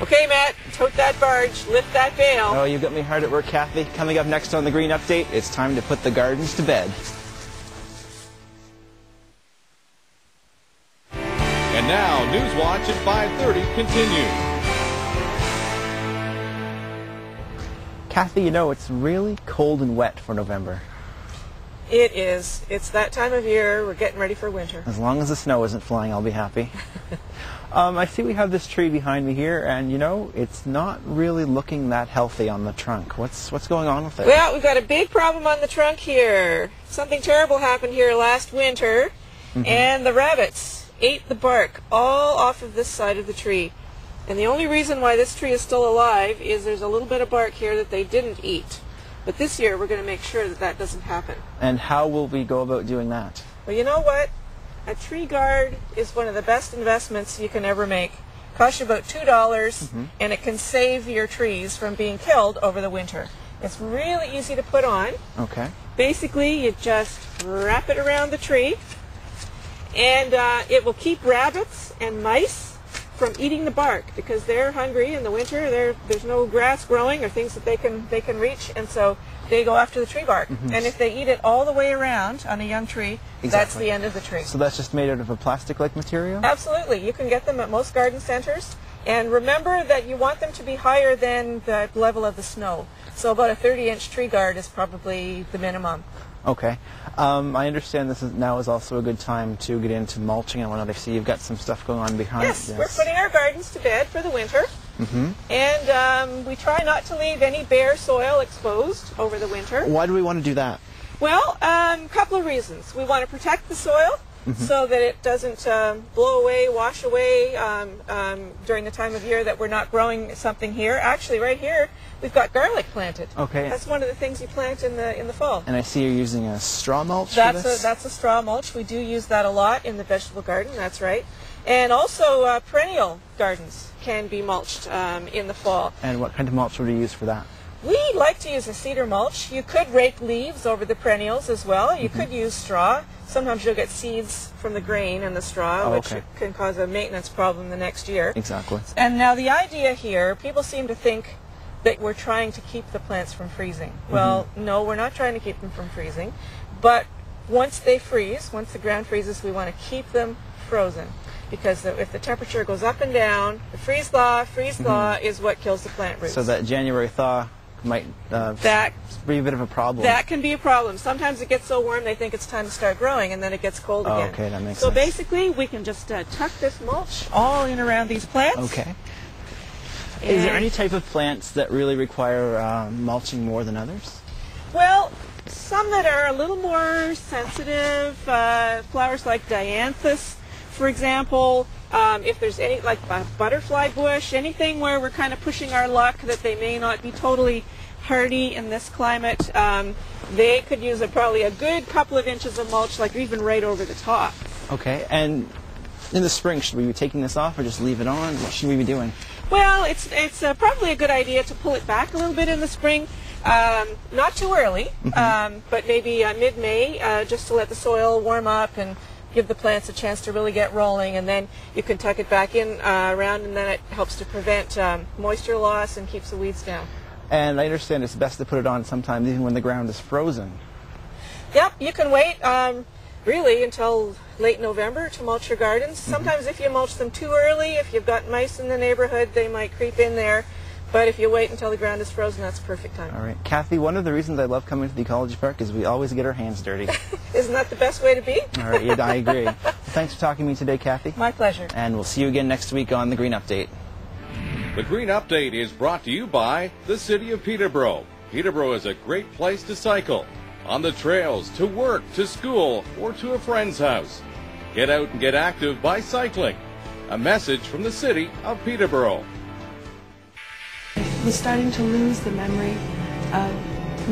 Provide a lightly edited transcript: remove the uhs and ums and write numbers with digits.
Okay, Matt, tote that barge, lift that bale. Oh, you got me hard at work, Kathy. Coming up next on the Green Update, it's time to put the gardens to bed. And now, Newswatch at 5:30 continues. Kathy, you know, it's really cold and wet for November. It is. It's that time of year. We're getting ready for winter. As long as the snow isn't flying, I'll be happy. I see we have this tree behind me here, and you know, it's not really looking that healthy on the trunk. What's going on with it? Well, we've got a big problem on the trunk here. Something terrible happened here last winter, and the rabbits ate the bark all off of this side of the tree. And the only reason why this tree is still alive is there's a little bit of bark here that they didn't eat. But this year we're going to make sure that that doesn't happen. And how will we go about doing that? Well, you know what? A tree guard is one of the best investments you can ever make. It costs you about $2, and it can save your trees from being killed over the winter. It's really easy to put on. Okay. Basically, you just wrap it around the tree, and it will keep rabbits and mice from eating the bark because they're hungry in the winter. There's no grass growing or things that they can reach, and so they go after the tree bark. And if they eat it all the way around on a young tree, that's the end of the tree. So that's just made out of a plastic-like material? Absolutely. You can get them at most garden centers. And remember that you want them to be higher than the level of the snow. So about a 30-inch tree guard is probably the minimum. Okay. I understand this now is also a good time to get into mulching and whatnot. I see you've got some stuff going on behind. Yes, we're putting our gardens to bed for the winter. And we try not to leave any bare soil exposed over the winter. Why do we want to do that? Well, a couple of reasons. We want to protect the soil so that it doesn't blow away, wash away during the time of year that we're not growing something here. Actually, right here, we've got garlic planted. Okay. That's one of the things you plant in the fall. And I see you're using a straw mulch for this? That's a straw mulch. We do use that a lot in the vegetable garden, that's right. And also perennial gardens can be mulched in the fall. And what kind of mulch would you use for that? We like to use a cedar mulch. You could rake leaves over the perennials as well. You could use straw. Sometimes you'll get seeds from the grain in the straw, which can cause a maintenance problem the next year. Exactly. And now the idea here, people seem to think that we're trying to keep the plants from freezing. Well, no, we're not trying to keep them from freezing. But once they freeze, once the ground freezes, we want to keep them frozen. Because if the temperature goes up and down, the freeze thaw is what kills the plant roots. So that January thaw might be a bit of a problem. That can be a problem. Sometimes it gets so warm they think it's time to start growing, and then it gets cold again. Okay, that makes sense. So basically, we can just tuck this mulch all in around these plants. Okay. Is there any type of plants that really require mulching more than others? Well, some that are a little more sensitive, flowers like dianthus, for example. If there's any, like a butterfly bush, anything where we're kind of pushing our luck that they may not be totally hardy in this climate, they could use probably a good couple of inches of mulch, like even right over the top. Okay, and in the spring, should we be taking this off or just leave it on? What should we be doing? Well, it's probably a good idea to pull it back a little bit in the spring. Not too early, but maybe mid-May, just to let the soil warm up and give the plants a chance to really get rolling, and then you can tuck it back in around, and then it helps to prevent moisture loss and keeps the weeds down. And I understand it's best to put it on sometimes even when the ground is frozen. Yep, you can wait really until late November to mulch your gardens. Sometimes if you mulch them too early, if you've got mice in the neighborhood, they might creep in there. But if you wait until the ground is frozen, that's the perfect time. All right. Kathy, one of the reasons I love coming to the ecology park is we always get our hands dirty. Isn't that the best way to be? All right, yeah, I agree. Well, thanks for talking to me today, Kathy. My pleasure. And we'll see you again next week on The Green Update. The Green Update is brought to you by the City of Peterborough. Peterborough is a great place to cycle. On the trails, to work, to school, or to a friend's house. Get out and get active by cycling. A message from the City of Peterborough. I was starting to lose the memory of